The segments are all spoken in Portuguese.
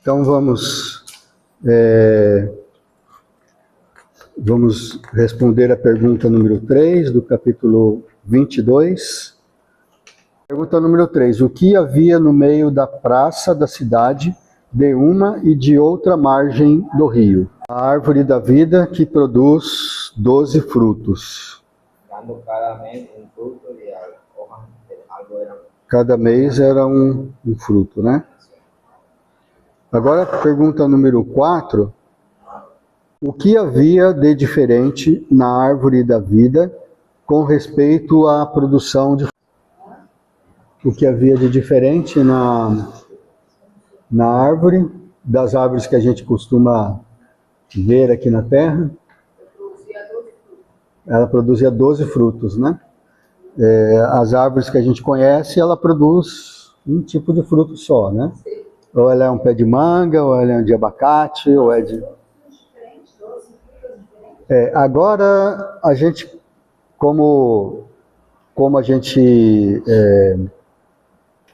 Então vamos responder a pergunta número 3 do capítulo 22. Pergunta número 3. O que havia no meio da praça da cidade, de uma e de outra margem do rio? A árvore da vida que produz 12 frutos. Dando cada mês um fruto de hojas de algo de Cada mês era um fruto, né? Agora, pergunta número 4. O que havia de diferente na árvore da vida com respeito à produção de... O que havia de diferente na árvore, das árvores que a gente costuma ver aqui na Terra? Ela produzia 12 frutos, né? As árvores que a gente conhece, ela produz um tipo de fruto só, né? Ou ela é um pé de manga, ou ela é de abacate, ou é de... agora, a gente, como a gente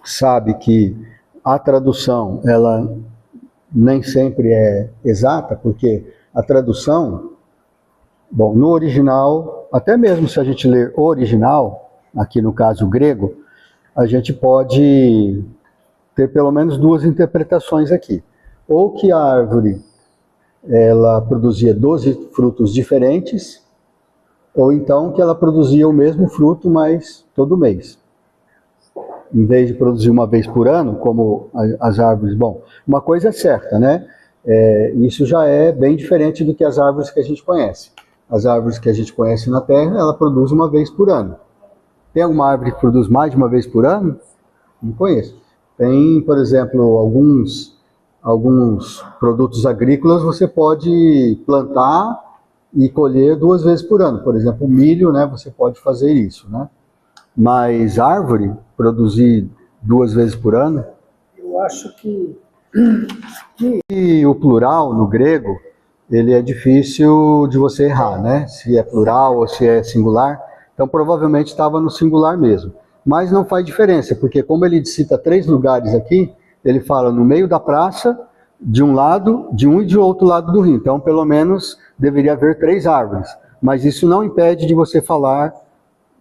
sabe que a tradução, ela nem sempre é exata, porque a tradução, bom, no original, até mesmo se a gente ler o original, aqui no caso grego, a gente pode ter pelo menos duas interpretações aqui. Ou que a árvore, ela produzia 12 frutos diferentes, ou então que ela produzia o mesmo fruto, mas todo mês. Em vez de produzir uma vez por ano, como as árvores... Bom, uma coisa é certa, né? Isso já é bem diferente do que as árvores que a gente conhece. As árvores que a gente conhece na Terra, ela produz uma vez por ano. Tem alguma árvore que produz mais de uma vez por ano? Não conheço. Tem, por exemplo, alguns produtos agrícolas você pode plantar e colher 2 vezes por ano. Por exemplo, o milho, né, você pode fazer isso, né? Mas árvore, produzir 2 vezes por ano? Eu acho que... E o plural, no grego, ele é difícil de você errar, né? Se é plural ou se é singular. Então, provavelmente estava no singular mesmo. Mas não faz diferença, porque como ele cita 3 lugares aqui, ele fala no meio da praça, de um lado, de um e de outro lado do rio. Então, pelo menos, deveria haver 3 árvores. Mas isso não impede de você falar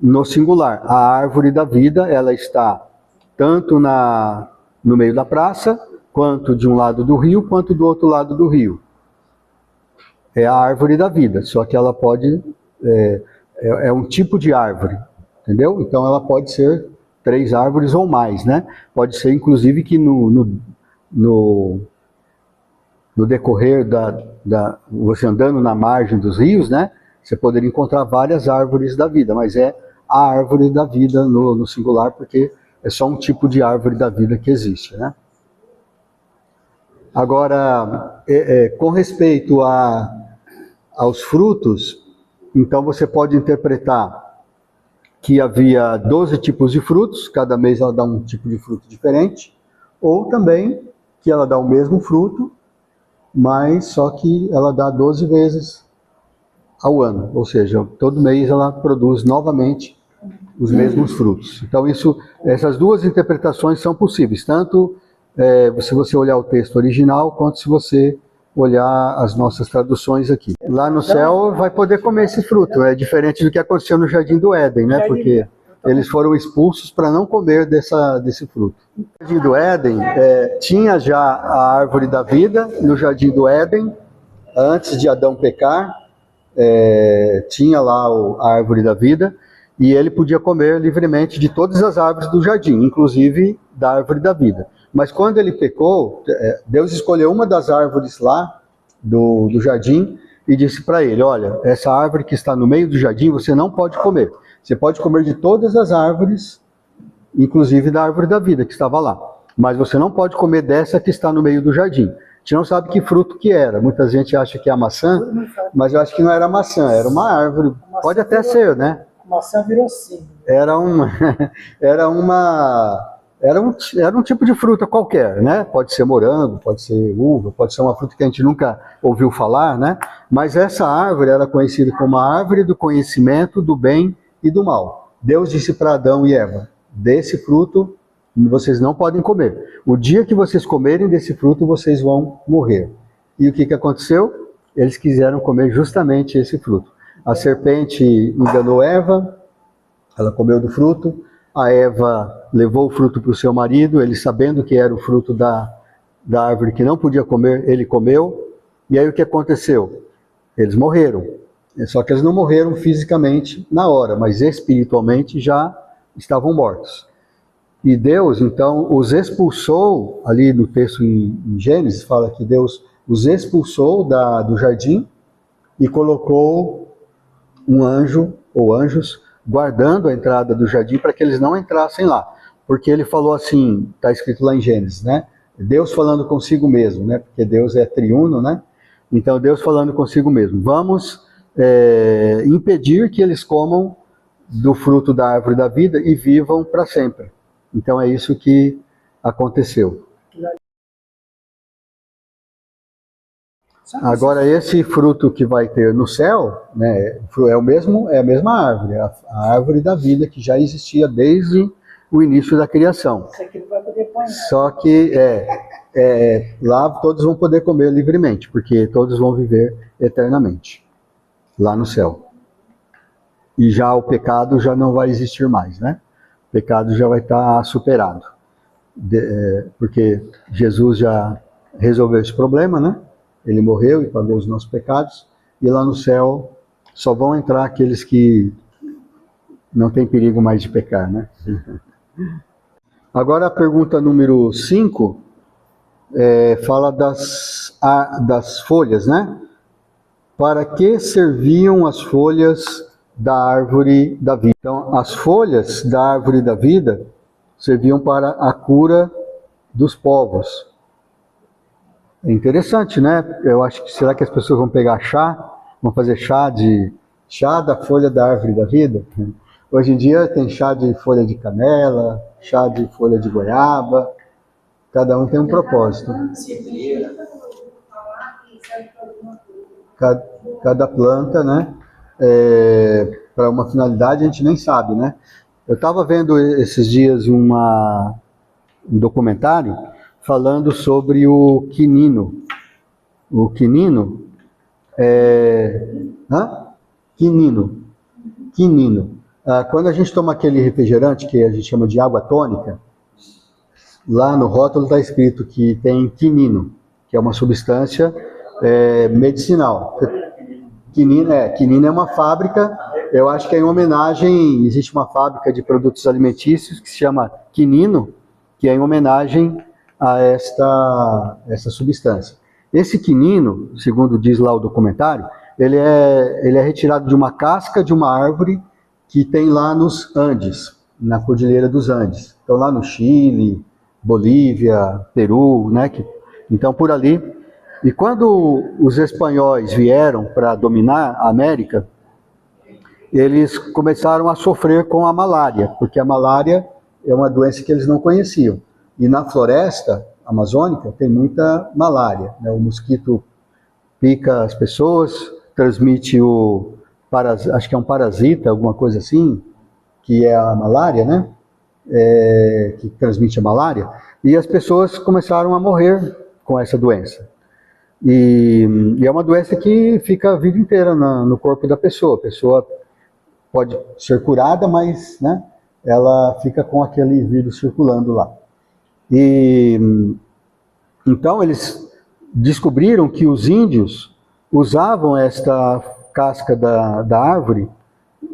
no singular. A árvore da vida, ela está tanto no meio da praça, quanto de um lado do rio, quanto do outro lado do rio. É a árvore da vida, só que ela pode... É um tipo de árvore, entendeu? Então ela pode ser 3 árvores ou mais, né? Pode ser, inclusive, que no decorrer você andando na margem dos rios, né? Você poderia encontrar várias árvores da vida, mas é a árvore da vida no singular, porque é só um tipo de árvore da vida que existe, né? Agora, com respeito aos frutos, então você pode interpretar que havia 12 tipos de frutos, cada mês ela dá um tipo de fruto diferente, ou também que ela dá o mesmo fruto, mas só que ela dá 12 vezes ao ano, ou seja, todo mês ela produz novamente os mesmos frutos. Então essas duas interpretações são possíveis, tanto se você olhar o texto original, quanto se você olhar as nossas traduções aqui. Lá no céu vai poder comer esse fruto, é diferente do que aconteceu no Jardim do Éden, né? Porque eles foram expulsos para não comer desse fruto. No Jardim do Éden, tinha já a árvore da vida, no Jardim do Éden, antes de Adão pecar, tinha lá a árvore da vida, e ele podia comer livremente de todas as árvores do jardim, inclusive da árvore da vida. Mas quando ele pecou, Deus escolheu uma das árvores lá do jardim e disse para ele, olha, essa árvore que está no meio do jardim você não pode comer. Você pode comer de todas as árvores, inclusive da árvore da vida que estava lá. Mas você não pode comer dessa que está no meio do jardim. A gente não sabe que fruto que era. Muita gente acha que é a maçã, mas eu acho que não era maçã, era uma árvore. Pode até ser, né? A maçã virou assim. Era um tipo de fruta qualquer, né? Pode ser morango, pode ser uva, pode ser uma fruta que a gente nunca ouviu falar, né? Mas essa árvore era conhecida como a árvore do conhecimento do bem e do mal. Deus disse para Adão e Eva, desse fruto vocês não podem comer. O dia que vocês comerem desse fruto, vocês vão morrer. E o que aconteceu? Eles quiseram comer justamente esse fruto. A serpente enganou Eva, ela comeu do fruto, a Eva levou o fruto para o seu marido, ele sabendo que era o fruto da árvore que não podia comer, ele comeu, e aí o que aconteceu? Eles morreram. Só que eles não morreram fisicamente na hora, mas espiritualmente já estavam mortos. E Deus, então, os expulsou, ali no texto em Gênesis, fala que Deus os expulsou do jardim e colocou um anjo, ou anjos, guardando a entrada do jardim para que eles não entrassem lá. Porque ele falou assim, está escrito lá em Gênesis, né? Deus falando consigo mesmo, né? Porque Deus é triuno, né? Então Deus falando consigo mesmo. Vamos impedir que eles comam do fruto da árvore da vida e vivam para sempre. Então é isso que aconteceu. Agora esse fruto que vai ter no céu, né, é a mesma árvore, a árvore da vida que já existia desde o início da criação. Isso aqui não vai poder pôr nada. Só que lá todos vão poder comer livremente, porque todos vão viver eternamente, lá no céu. E já o pecado já não vai existir mais, né? O pecado já vai estar superado. Porque Jesus já resolveu esse problema, né? Ele morreu e pagou os nossos pecados. E lá no céu só vão entrar aqueles que não tem perigo mais de pecar, né? Agora a pergunta número 5 fala das folhas, né? Para que serviam as folhas da árvore da vida? Então, as folhas da árvore da vida serviam para a cura dos povos. É interessante, né? Eu acho que, será que as pessoas vão pegar vão fazer chá da folha da árvore da vida? Hoje em dia tem chá de folha de canela, chá de folha de goiaba, cada um tem um propósito. Cada planta, né? Para uma finalidade a gente nem sabe, né? Eu estava vendo esses dias um documentário falando sobre o quinino. O quinino quinino. Quando a gente toma aquele refrigerante que a gente chama de água tônica, lá no rótulo está escrito que tem quinino, que é uma substância medicinal. Quinino é uma fábrica, eu acho que é em homenagem, existe uma fábrica de produtos alimentícios que se chama Quinino, que é em homenagem a essa substância. Esse quinino, segundo diz lá o documentário, ele é retirado de uma casca de uma árvore que tem lá nos Andes, na Cordilheira dos Andes. Então lá no Chile, Bolívia, Peru, né? Então por ali. E quando os espanhóis vieram para dominar a América, eles começaram a sofrer com a malária, porque a malária é uma doença que eles não conheciam. E na floresta amazônica tem muita malária, né? O mosquito pica as pessoas, transmite acho que é um parasita, alguma coisa assim, que é a malária, né? Que transmite a malária. E as pessoas começaram a morrer com essa doença. E é uma doença que fica a vida inteira no corpo da pessoa. A pessoa pode ser curada, mas, né, ela fica com aquele vírus circulando lá. E então eles descobriram que os índios usavam esta casca da árvore,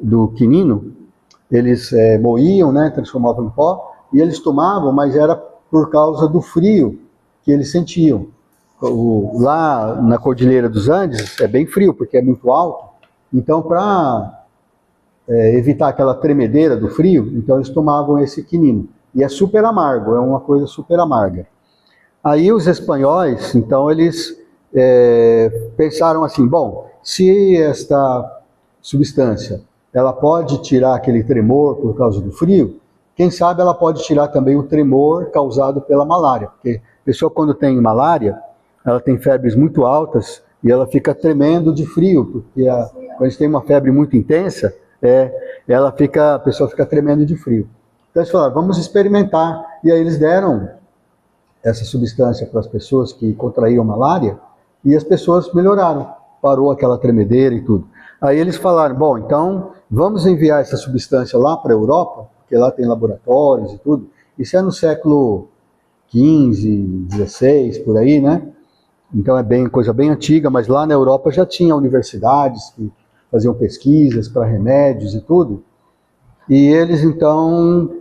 do quinino, eles moíam, né, transformavam em pó, e eles tomavam, mas era por causa do frio que eles sentiam. Lá na Cordilheira dos Andes é bem frio, porque é muito alto, então para evitar aquela tremedeira do frio, então eles tomavam esse quinino. E é super amargo, é uma coisa super amarga. Aí os espanhóis, então eles pensaram assim, bom, se esta substância ela pode tirar aquele tremor por causa do frio, quem sabe ela pode tirar também o tremor causado pela malária, porque a pessoa quando tem malária, ela tem febres muito altas e ela fica tremendo de frio, porque quando a gente tem uma febre muito intensa, a pessoa fica tremendo de frio. Então eles falaram, vamos experimentar. E aí eles deram essa substância para as pessoas que contraíam malária e as pessoas melhoraram. Parou aquela tremedeira e tudo. Aí eles falaram, bom, então vamos enviar essa substância lá para a Europa, porque lá tem laboratórios e tudo. Isso é no século XV, XVI, por aí, né? Então é coisa bem antiga, mas lá na Europa já tinha universidades que faziam pesquisas para remédios e tudo. E eles então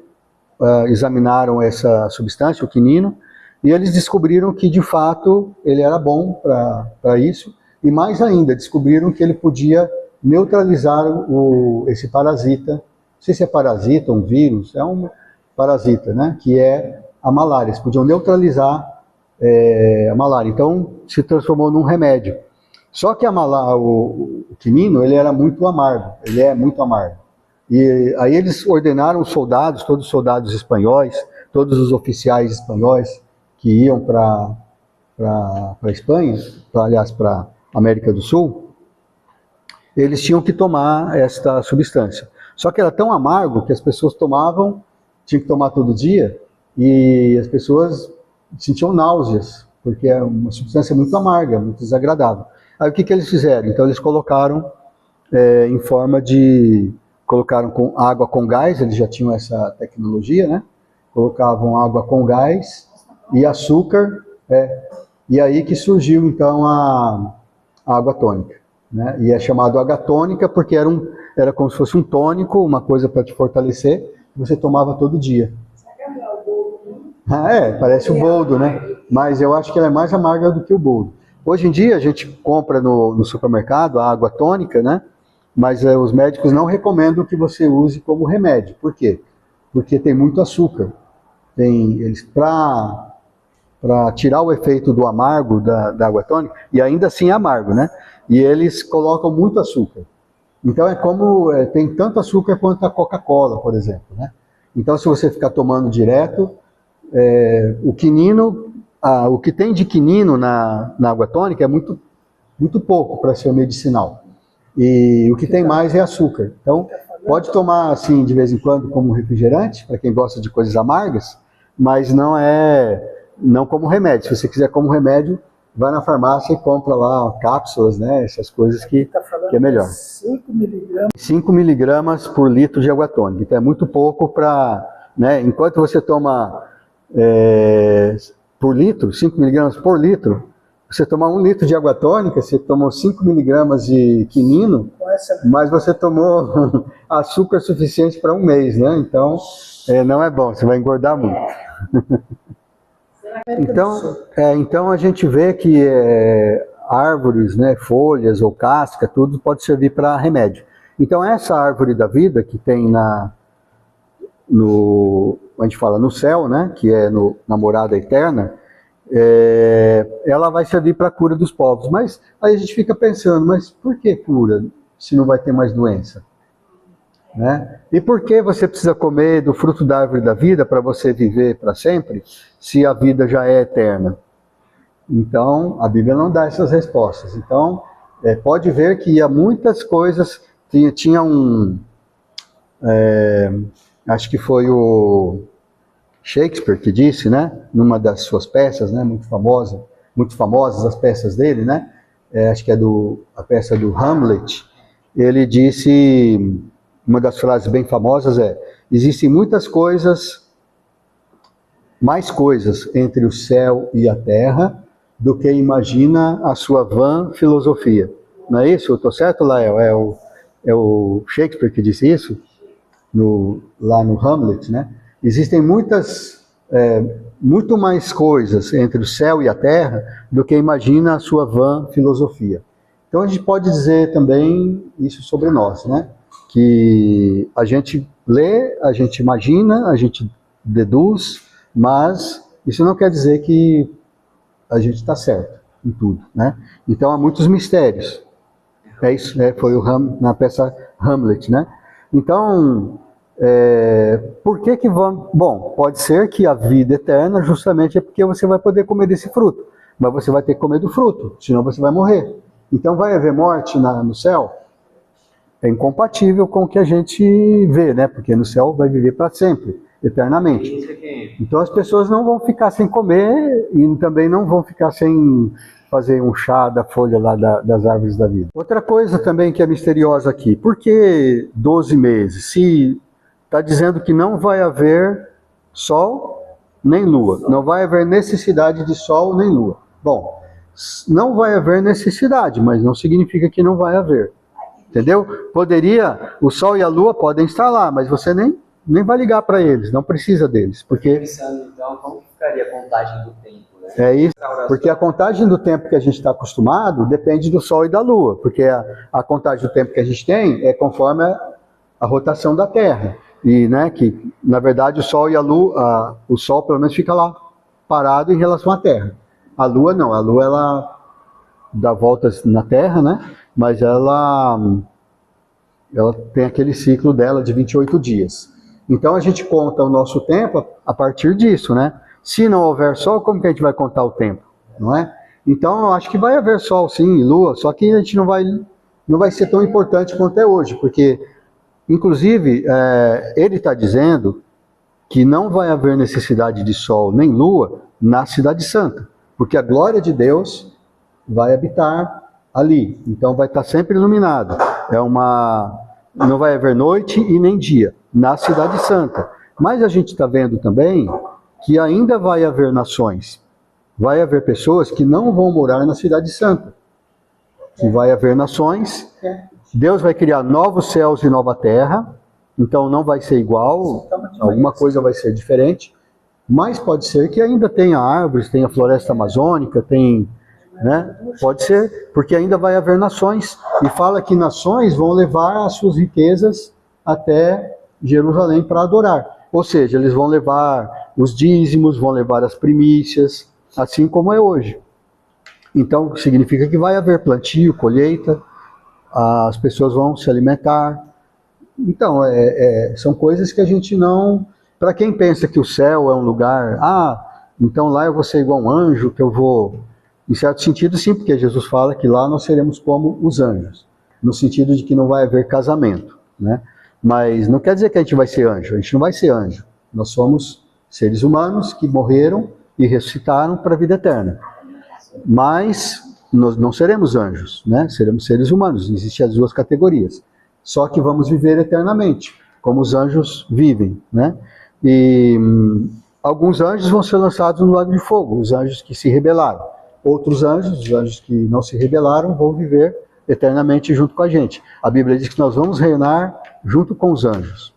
examinaram essa substância, o quinino, e eles descobriram que de fato ele era bom para isso, e mais ainda, descobriram que ele podia neutralizar esse parasita, não sei se é parasita, um vírus, é um parasita, né, que é a malária. Eles podiam neutralizar a malária, então se transformou num remédio. Só que o quinino, ele era muito amargo, ele é muito amargo. E aí eles ordenaram os soldados, todos os soldados espanhóis, todos os oficiais espanhóis que iam para a Espanha, aliás, para a América do Sul, eles tinham que tomar esta substância. Só que era tão amargo que as pessoas tomavam, tinham que tomar todo dia, e as pessoas sentiam náuseas, porque é uma substância muito amarga, muito desagradável. Aí o que eles fizeram? Então eles colocaram em forma de... Colocaram com água com gás, eles já tinham essa tecnologia, né? Colocavam água com gás e açúcar, e aí que surgiu então a água tônica, né? E é chamado água tônica porque era como se fosse um tônico, uma coisa para te fortalecer, que você tomava todo dia. Parece o boldo, né? Mas eu acho que ela é mais amarga do que o boldo. Hoje em dia a gente compra no supermercado a água tônica, né? Mas os médicos não recomendam que você use como remédio. Por quê? Porque tem muito açúcar. Para tirar o efeito do amargo da água tônica, e ainda assim é amargo, né? E eles colocam muito açúcar. Então tem tanto açúcar quanto a Coca-Cola, por exemplo, né? Então se você ficar tomando direto, o quinino, o que tem de quinino na água tônica é muito, muito pouco para ser medicinal. E o que tem mais é açúcar. Então, pode tomar assim de vez em quando como refrigerante, para quem gosta de coisas amargas, mas não como remédio. Se você quiser como remédio, vai na farmácia e compra lá cápsulas, né? Essas coisas que é melhor. 5 miligramas. 5 miligramas por litro de água tônica. Então é muito pouco para... Né? Enquanto você toma por litro, 5 miligramas por litro, você tomar 1 litro de água tônica, você tomou 5 miligramas de quinino, mas você tomou açúcar suficiente para um mês, né? Então, não é bom, você vai engordar muito. Então a gente vê que árvores, né, folhas ou casca, tudo pode servir para remédio. Então essa árvore da vida que tem a gente fala no céu, né, que é na morada eterna, ela vai servir para a cura dos povos. Mas aí a gente fica pensando, mas por que cura se não vai ter mais doença? Né? E por que você precisa comer do fruto da árvore da vida para você viver para sempre, se a vida já é eterna? Então, a Bíblia não dá essas respostas. Então, pode ver que há muitas coisas, tinha acho que foi o Shakespeare que disse, né, numa das suas peças, né, muito famosas as peças dele, né, acho que é a peça do Hamlet, ele disse, uma das frases bem famosas existem muitas coisas, mais coisas entre o céu e a terra do que imagina a sua vã filosofia. Não é isso? Eu estou certo, Lael? É o Shakespeare que disse isso? Lá no Hamlet, né? Existem muito mais coisas entre o céu e a terra do que imagina a sua vã filosofia. Então a gente pode dizer também isso sobre nós, né? Que a gente lê, a gente imagina, a gente deduz, mas isso não quer dizer que a gente está certo em tudo, né? Então há muitos mistérios. É isso, foi na peça Hamlet, né? Então, por que vamos... Bom, pode ser que a vida eterna justamente é porque você vai poder comer desse fruto, mas você vai ter que comer do fruto, senão você vai morrer. Então vai haver morte no céu? É incompatível com o que a gente vê, né? Porque no céu vai viver para sempre. eternamente. Isso aqui. Então as pessoas não vão ficar sem comer e também não vão ficar sem fazer um chá da folha lá das árvores da vida. Outra coisa também que é misteriosa aqui, por que 12 meses? Se está dizendo que não vai haver sol nem lua, não vai haver necessidade de sol nem lua. Bom, não vai haver necessidade, mas não significa que não vai haver. Entendeu? Poderia, o sol e a lua podem estar lá, mas você nem vai ligar para eles, não precisa deles, porque Pensando então, como que ficaria a contagem do tempo, né? é isso, porque a contagem do tempo que a gente está acostumado depende do sol e da lua, porque a contagem do tempo que a gente tem é conforme a rotação da Terra, e né, que na verdade o sol e a lua, o sol pelo menos fica lá parado em relação à Terra. A lua não, a lua ela dá voltas na Terra, né? Mas ela tem aquele ciclo dela de 28 dias. Então a gente conta o nosso tempo a partir disso, né? Se não houver sol, como que a gente vai contar o tempo, não é? Então eu acho que vai haver sol sim, e lua, só que a gente não vai ser tão importante quanto é hoje, porque inclusive ele está dizendo que não vai haver necessidade de sol nem lua na Cidade Santa, porque a glória de Deus vai habitar ali, então vai estar sempre iluminado. Não vai haver noite e nem dia na Cidade Santa. Mas a gente está vendo também que ainda vai haver nações, vai haver pessoas que não vão morar na Cidade Santa, que vai haver nações, Deus vai criar novos céus e nova terra, então não vai ser igual, alguma coisa vai ser diferente, mas pode ser que ainda tenha árvores, tenha floresta amazônica, né? Pode ser, porque ainda vai haver nações, e fala que nações vão levar as suas riquezas até Jerusalém para adorar. Ou seja, eles vão levar os dízimos, vão levar as primícias, assim como é hoje. Então, significa que vai haver plantio, colheita, as pessoas vão se alimentar. Então, são coisas que a gente não... Para quem pensa que o céu é um lugar... então lá eu vou ser igual um anjo, que eu vou... Em certo sentido, sim, porque Jesus fala que lá nós seremos como os anjos, no sentido de que não vai haver casamento, né? Mas não quer dizer que a gente vai ser anjo, a gente não vai ser anjo. Nós somos seres humanos que morreram e ressuscitaram para a vida eterna. Mas nós não seremos anjos, né? Seremos seres humanos, existem as duas categorias. Só que vamos viver eternamente, como os anjos vivem, né? E alguns anjos vão ser lançados no lago de fogo, os anjos que se rebelaram. Outros anjos, os anjos que não se rebelaram, vão viver eternamente junto com a gente. A Bíblia diz que nós vamos reinar junto com os anjos.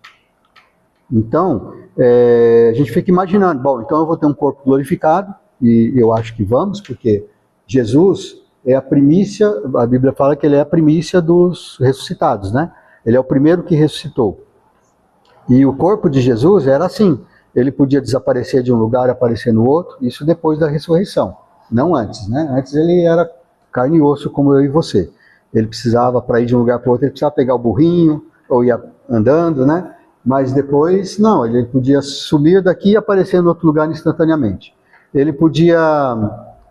Então, a gente fica imaginando, bom, então eu vou ter um corpo glorificado, e eu acho que vamos, porque Jesus é a primícia, a Bíblia fala que ele é a primícia dos ressuscitados, né? Ele é o primeiro que ressuscitou. E o corpo de Jesus era assim, ele podia desaparecer de um lugar e aparecer no outro, isso depois da ressurreição. Não antes, né? Antes ele era carne e osso como eu e você. Ele precisava, para ir de um lugar para o outro, ele precisava pegar o burrinho, ou ia andando, né? Mas depois, não, ele podia sumir daqui e aparecer em outro lugar instantaneamente. Ele podia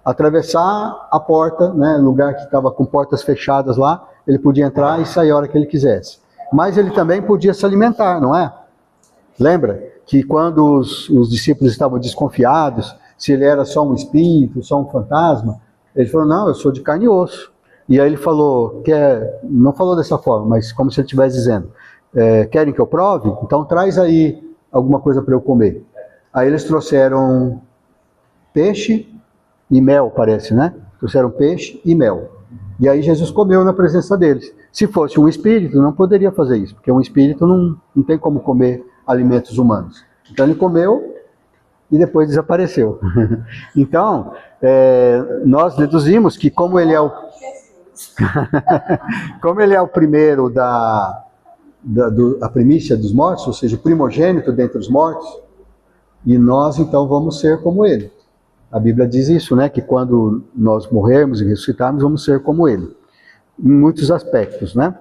atravessar a porta, né? Lugar que estava com portas fechadas lá, ele podia entrar e sair a hora que ele quisesse. Mas ele também podia se alimentar, não é? Lembra que quando os discípulos estavam desconfiados, se ele era só um espírito, só um fantasma, ele falou, não, eu sou de carne e osso. E aí ele falou, não falou dessa forma, mas como se ele estivesse dizendo, querem que eu prove? Então traz aí alguma coisa para eu comer. Aí eles trouxeram peixe e mel, parece, né? Trouxeram peixe e mel. E aí Jesus comeu na presença deles. Se fosse um espírito, não poderia fazer isso, porque um espírito não tem como comer alimentos humanos. Então ele comeu e depois desapareceu. Então, nós deduzimos que como ele é o como ele é o primeiro a primícia dos mortos, ou seja, o primogênito dentre os mortos, e nós então vamos ser como ele. A Bíblia diz isso, né? Que quando nós morrermos e ressuscitarmos, vamos ser como ele. Em muitos aspectos, né?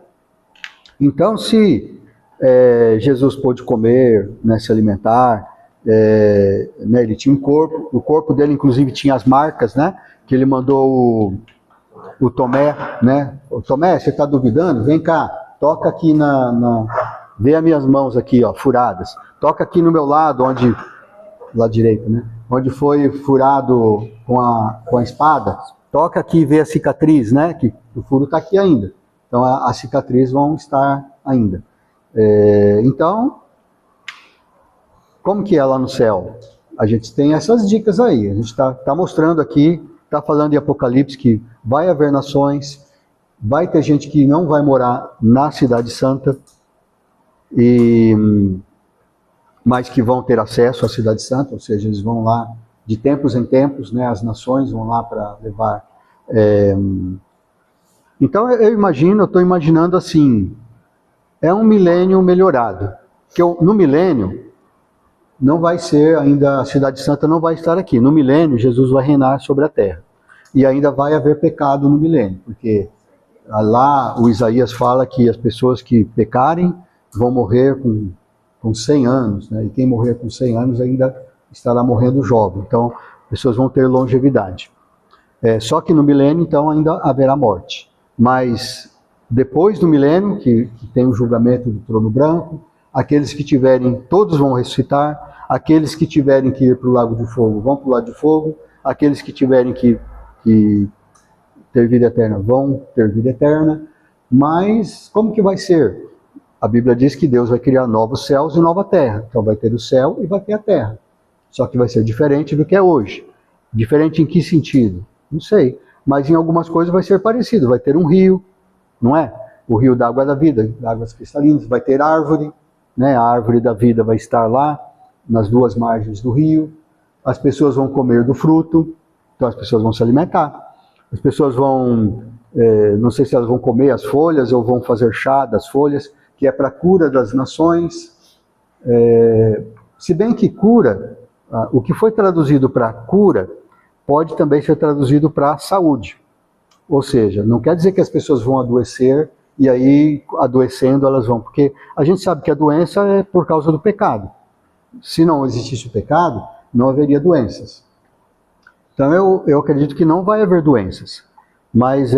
Então, se Jesus pôde comer, né, se alimentar, né, ele tinha um corpo, o corpo dele inclusive tinha as marcas, né? Que ele mandou o Tomé, né? O Tomé, você está duvidando? Vem cá, toca aqui vê as minhas mãos aqui, ó, furadas. Toca aqui no meu lado, onde, lado direito, né? Onde foi furado com a espada. Toca aqui e vê a cicatriz, né? Que o furo está aqui ainda. Então a cicatriz vão estar ainda. Então, como que é lá no céu? A gente tem essas dicas aí. A gente está mostrando aqui, está falando em Apocalipse que vai haver nações, vai ter gente que não vai morar na Cidade Santa, mas que vão ter acesso à Cidade Santa, ou seja, eles vão lá de tempos em tempos, né, as nações vão lá para levar. Então eu estou imaginando assim, é um milênio melhorado, que no milênio não vai ser ainda, a Cidade Santa não vai estar aqui, no milênio Jesus vai reinar sobre a terra, e ainda vai haver pecado no milênio, porque lá o Isaías fala que as pessoas que pecarem vão morrer com 100 anos, né? E quem morrer com 100 anos ainda estará morrendo jovem. Então, as pessoas vão ter longevidade. Só que no milênio, então, ainda haverá morte. Mas depois do milênio, que tem o julgamento do trono branco, aqueles que tiverem, todos vão ressuscitar, aqueles que tiverem que ir para o lago de fogo vão para o lago de fogo, aqueles que tiverem que ter vida eterna vão ter vida eterna. Mas como que vai ser? A Bíblia diz que Deus vai criar novos céus e nova terra. Então vai ter o céu e vai ter a terra. Só que vai ser diferente do que é hoje. Diferente em que sentido? Não sei. Mas em algumas coisas vai ser parecido. Vai ter um rio, não é? O rio da água da vida, águas cristalinas. Vai ter árvore, né? A árvore da vida vai estar lá, nas duas margens do rio. As pessoas vão comer do fruto. Então as pessoas vão se alimentar. As pessoas vão, não sei se elas vão comer as folhas ou vão fazer chá das folhas, que é para a cura das nações. Se bem que cura, o que foi traduzido para cura, pode também ser traduzido para saúde. Ou seja, não quer dizer que as pessoas vão adoecer e aí, adoecendo, elas vão. Porque a gente sabe que a doença é por causa do pecado. Se não existisse o pecado, não haveria doenças. Então eu acredito que não vai haver doenças. Mas,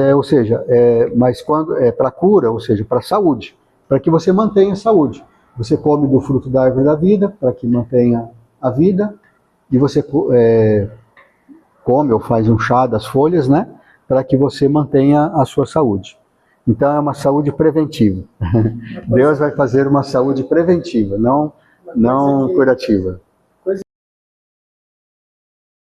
mas quando é para cura, ou seja, para saúde. Para que você mantenha a saúde. Você come do fruto da árvore da vida, para que mantenha a vida, e você come ou faz um chá das folhas, né? Para que você mantenha a sua saúde. Então é uma saúde preventiva. Deus vai fazer uma saúde preventiva, não curativa.